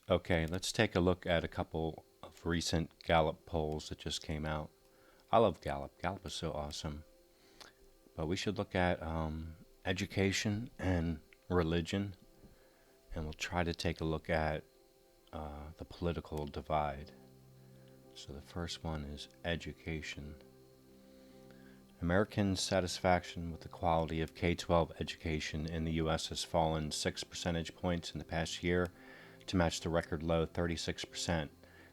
Okay, let's take a look at a couple of recent Gallup polls that just came out. I love Gallup. Gallup is so awesome. But we should look at education and religion, and we'll try to take a look at the political divide. So the first one is education. American satisfaction with the quality of K 12 education in the U.S. has fallen 6 percentage points in the past year to match the record low 36%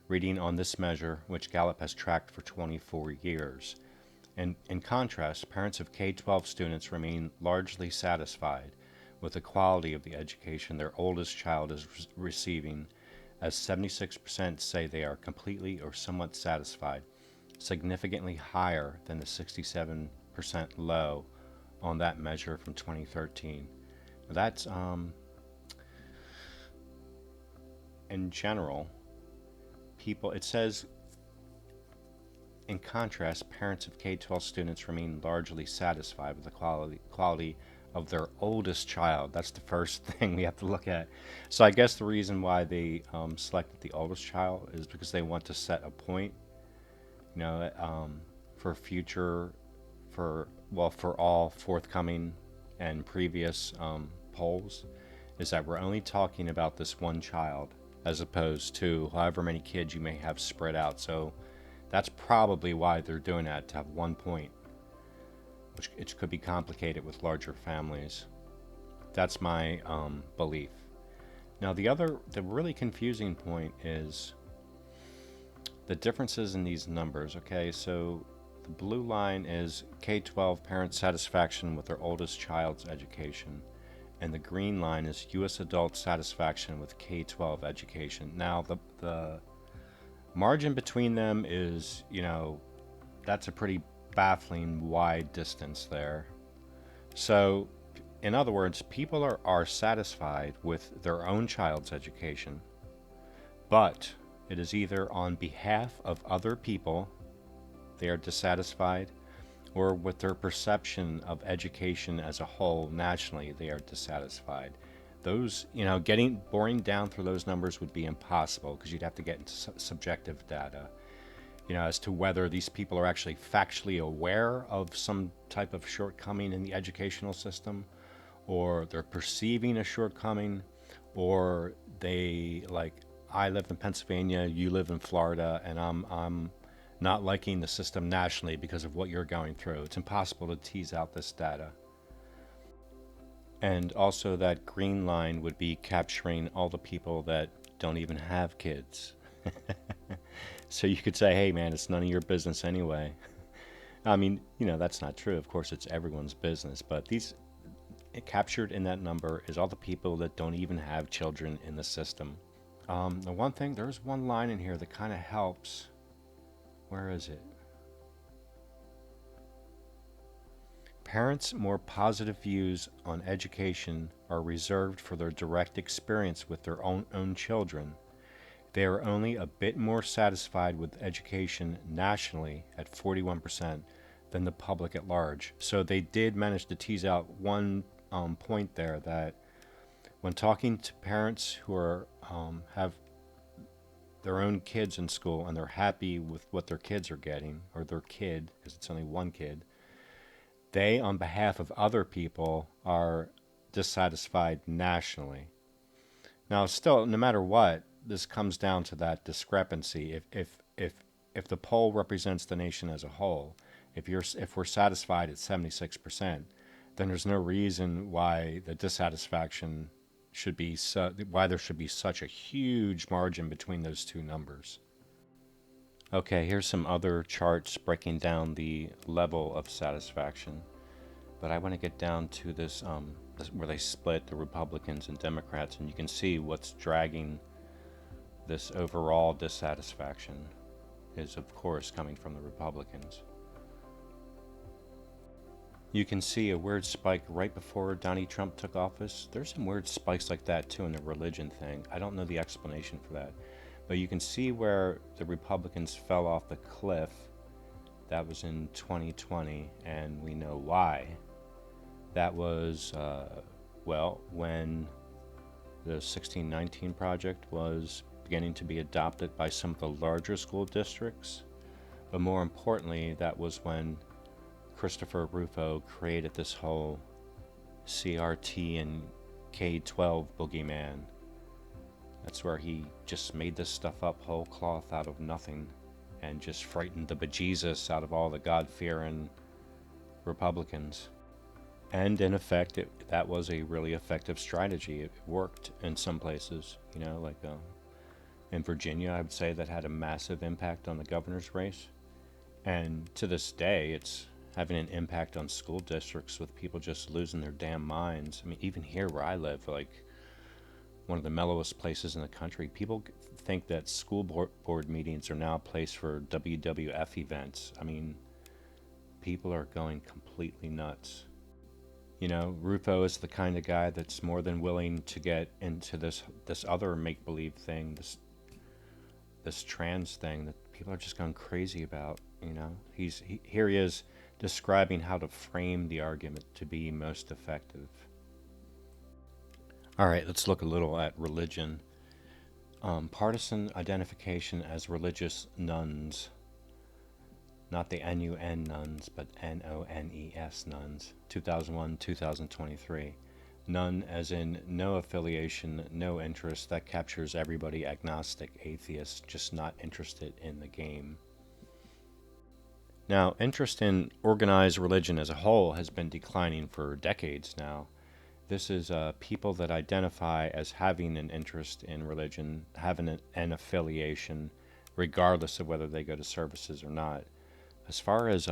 reading on this measure, which Gallup has tracked for 24 years. And in contrast, parents of K 12 students remain largely satisfied with the quality of the education their oldest child is receiving, as 76% say they are completely or somewhat satisfied, significantly higher than the 67% low on that measure from 2013. That's in general, it says, in contrast, parents of K 12 students remain largely satisfied with the quality of their oldest child. That's the first thing we have to look at. So I guess the reason why they selected the oldest child is because they want to set a point, you know, for future, for all forthcoming and previous polls, is that we're only talking about this one child as opposed to however many kids you may have spread out. So that's probably why they're doing that, to have one point, which it could be complicated with larger families. That's my belief. Now, the really confusing point is the differences in these numbers. Okay, so the blue line is K 12 parent satisfaction with their oldest child's education, and the green line is U.S. adult satisfaction with K 12 education. Now, the margin between them is, that's a pretty baffling wide distance there. So, in other words, people are satisfied with their own child's education, but it is either on behalf of other people they are dissatisfied, or with their perception of education as a whole nationally they are dissatisfied. Those, getting boring down through those numbers would be impossible because you'd have to get into subjective data, as to whether these people are actually factually aware of some type of shortcoming in the educational system, or they're perceiving a shortcoming, or they, like, I live in Pennsylvania, you live in Florida, and I'm not liking the system nationally because of what you're going through. It's impossible to tease out this data. And also, that green line would be capturing all the people that don't even have kids. So you could say, hey man, it's none of your business anyway. I mean, that's not true. Of course, it's everyone's business. But captured in that number is all the people that don't even have children in the system. The one thing, there's one line in here that kind of helps. Where is it? Parents' more positive views on education are reserved for their direct experience with their own children. They are only a bit more satisfied with education nationally at 41% than the public at large. So they did manage to tease out one point there, that when talking to parents who have their own kids in school and they're happy with what their kids are getting, or their kid, because it's only one kid, they, on behalf of other people, are dissatisfied nationally. Now, still, no matter what, this comes down to that discrepancy. If the poll represents the nation as a whole, if we're satisfied at 76%, then there's no reason why the dissatisfaction should be why there should be such a huge margin between those two numbers. Okay, here's some other charts breaking down the level of satisfaction, but I want to get down to this, where they split the Republicans and Democrats, and you can see what's dragging this overall dissatisfaction is, of course, coming from the Republicans. You can see a weird spike right before Donald Trump took office. There's some weird spikes like that too in the religion thing. I don't know the explanation for that. But you can see where the Republicans fell off the cliff. That was in 2020, and we know why. That was, when The 1619 project was beginning to be adopted by some of the larger school districts, but more importantly, that was when Christopher Rufo created this whole CRT and K-12 boogeyman. That's where he just made this stuff up whole cloth out of nothing and just frightened the bejesus out of all the God-fearing Republicans. And in effect, that was a really effective strategy. It worked in some places, like in Virginia, I would say that had a massive impact on the governor's race. And to this day, it's having an impact on school districts with people just losing their damn minds. I mean, even here where I live, like one of the mellowest places in the country, people think that school board meetings are now a place for WWF events. I mean, people are going completely nuts. Rufo is the kind of guy that's more than willing to get into this other make-believe thing, this trans thing that people are just going crazy about. Here he is describing how to frame the argument to be most effective. All right, let's look a little at religion. Partisan identification as religious nuns. Not the NUN nuns, but NONES nuns. 2001-2023. None as in no affiliation, no interest. That captures everybody, agnostic, atheist, just not interested in the game. Now, interest in organized religion as a whole has been declining for decades now. This is people that identify as having an interest in religion, having an affiliation, regardless of whether they go to services or not. As far as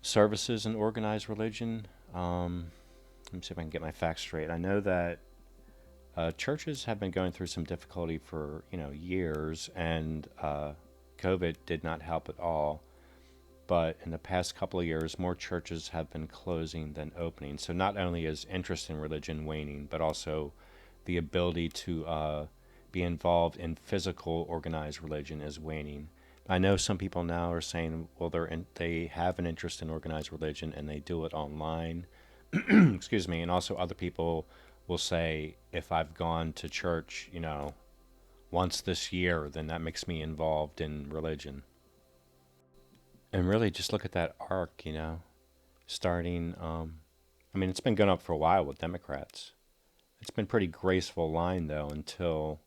services in organized religion, let me see if I can get my facts straight. I know that churches have been going through some difficulty for years, and COVID did not help at all. But in the past couple of years, more churches have been closing than opening. So not only is interest in religion waning, but also the ability to be involved in physical organized religion is waning. I know some people now are saying, well, they have an interest in organized religion and they do it online. Excuse me. And also other people will say, if I've gone to church, once this year, then that makes me involved in religion. And really just look at that arc, starting, it's been going up for a while with Democrats. It's been a pretty graceful line, though, until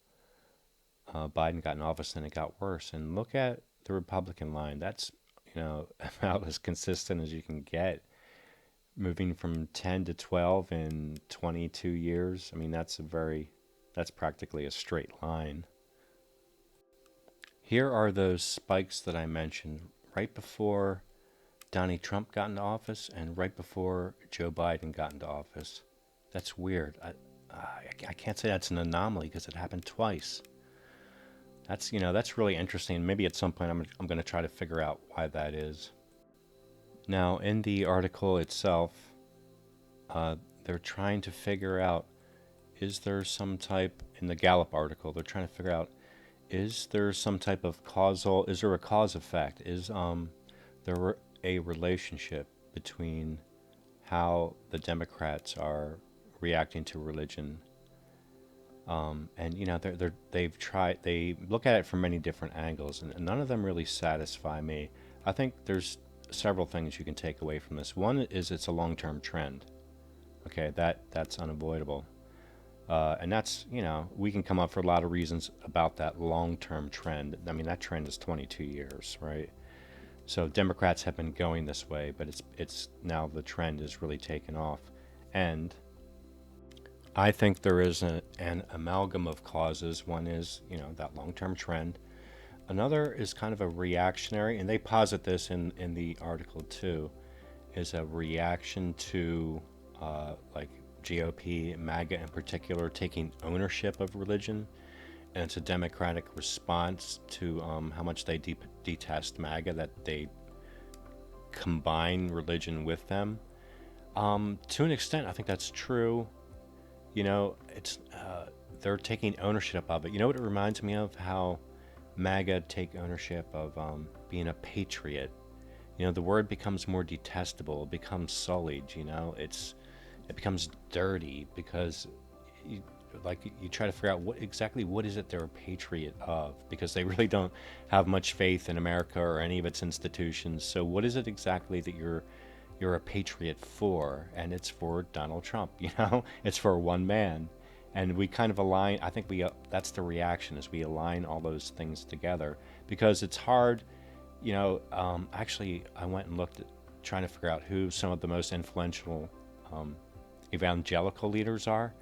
Biden got in office, and it got worse. And look at the Republican line. That's, about as consistent as you can get. Moving from 10 to 12 in 22 years. That's practically a straight line. Here are those spikes that I mentioned right before Donald Trump got into office and right before Joe Biden got into office. That's weird. I can't say that's an anomaly because it happened twice. That's really interesting. Maybe at some point I'm going to try to figure out why that is. Now, in the article itself, they're trying to figure out, is there some type, in the Gallop article, they're trying to figure out, is there some type of is there a cause effect? Is there a relationship between how the Democrats are reacting to religion? And they look at it from many different angles, and none of them really satisfy me. I think there's several things you can take away from this. One is it's a long-term trend. Okay, that's unavoidable. And that's, we can come up for a lot of reasons about that long-term trend. That trend is 22 years, right? So Democrats have been going this way, but it's now the trend is really taken off. And I think there is an amalgam of causes. One is, that long-term trend. Another is kind of a reactionary, and they posit this in the article too, is a reaction to like GOP, Maga in particular, taking ownership of religion. And it's a democratic response to how much they detest MAGA, that they combine religion with them. To an extent, I think that's true. It's they're taking ownership of it. You know what it reminds me of? How MAGA take ownership of being a patriot. The word becomes more detestable. It becomes sullied. It becomes dirty because you, you try to figure out what is it they're a patriot of, because they really don't have much faith in America or any of its institutions. So what is it exactly that you're a patriot for? And it's for Donald Trump. It's for one man. And we kind of align. I think we that's the reaction, is we align all those things together, because it's hard. Actually, I went and looked at trying to figure out who some of the most influential evangelical leaders are,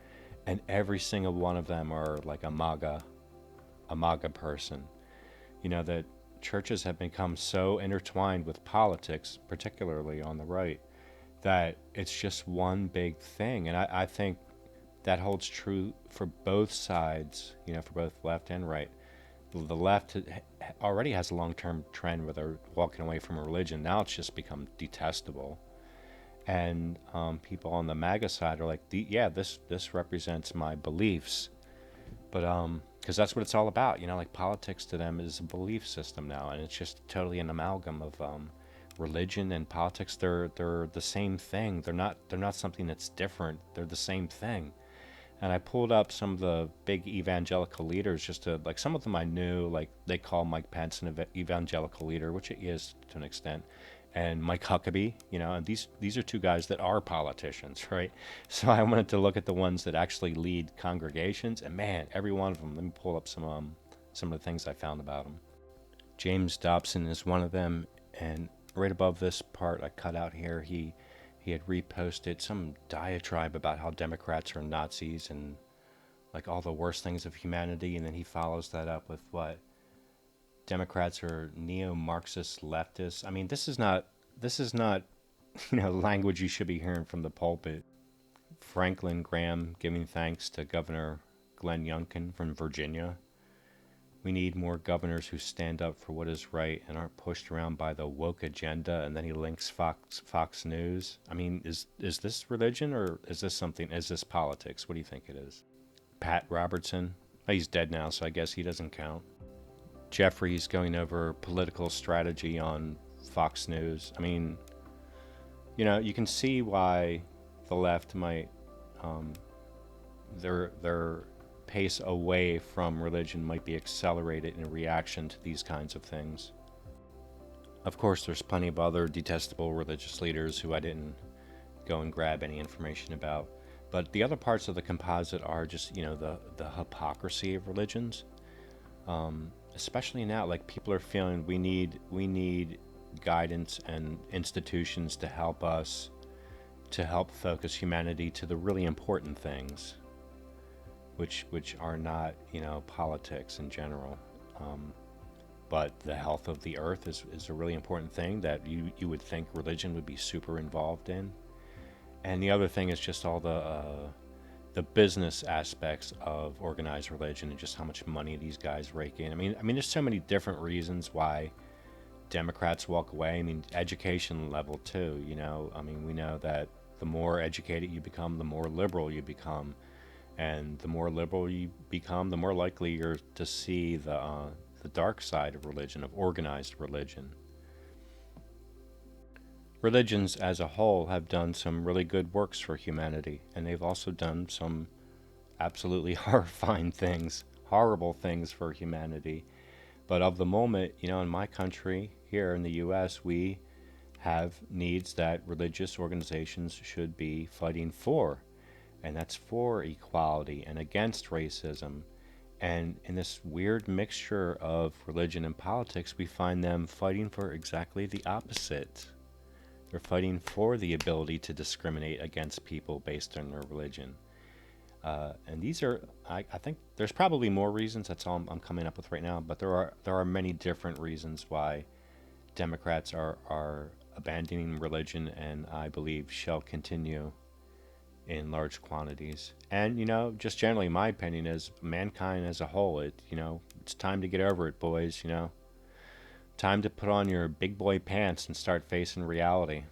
and every single one of them are like a MAGA person. That churches have become so intertwined with politics, particularly on the right, that it's just one big thing. And I think that holds true for both sides, for both left and right. The left already has a long-term trend where they're walking away from religion. Now it's just become detestable. And people on the MAGA side are like, yeah, this represents my beliefs. But because that's what it's all about, like politics to them is a belief system now, and it's just totally an amalgam of religion and politics. They're the same thing. They're not something that's different. They're the same thing. And I pulled up some of the big evangelical leaders, just to, like, some of them I knew, like they call Mike Pence an evangelical leader, which he is to an extent, and Mike Huckabee, and these are two guys that are politicians, right? So I wanted to look at the ones that actually lead congregations, and man, every one of them. Let me pull up some of the things I found about them. James Dobson is one of them, and right above this part I cut out here, he had reposted some diatribe about how Democrats are Nazis and like all the worst things of humanity, and then he follows that up with what Democrats are neo-Marxist leftists. I mean, this is not language you should be hearing from the pulpit. Franklin Graham giving thanks to Governor Glenn Youngkin from Virginia. We need more governors who stand up for what is right and aren't pushed around by the woke agenda. And then he links Fox News. I mean, is this religion, or is this politics? What do you think it is? Pat Robertson. He's dead now, so I guess he doesn't count. Jeffrey's going over political strategy on Fox News. I mean, you can see why the left might their pace away from religion might be accelerated in reaction to these kinds of things. Of course, there's plenty of other detestable religious leaders who I didn't go and grab any information about. But the other parts of the composite are just, the hypocrisy of religions. Especially now, like, people are feeling we need guidance and institutions to help us, to help focus humanity to the really important things, which are not, politics in general. But the health of the earth is a really important thing that you would think religion would be super involved in. And the other thing is just all the business aspects of organized religion and just how much money these guys rake in. I mean, there's so many different reasons why Democrats walk away. I mean, education level too. I mean, we know that the more educated you become, the more liberal you become, and the more liberal you become, the more likely you're to see the dark side of religion, of organized religion. Religions as a whole have done some really good works for humanity, and they've also done some absolutely horrifying things, horrible things for humanity. But of the moment, in my country, here in the U.S., we have needs that religious organizations should be fighting for, and that's for equality and against racism. And in this weird mixture of religion and politics, we find them fighting for exactly the opposite. They're fighting for the ability to discriminate against people based on their religion. And these are, I think there's probably more reasons. That's all I'm coming up with right now. But there are many different reasons why Democrats are abandoning religion, and I believe shall continue in large quantities. And just generally, my opinion is mankind as a whole. It's time to get over it, boys. Time to put on your big boy pants and start facing reality.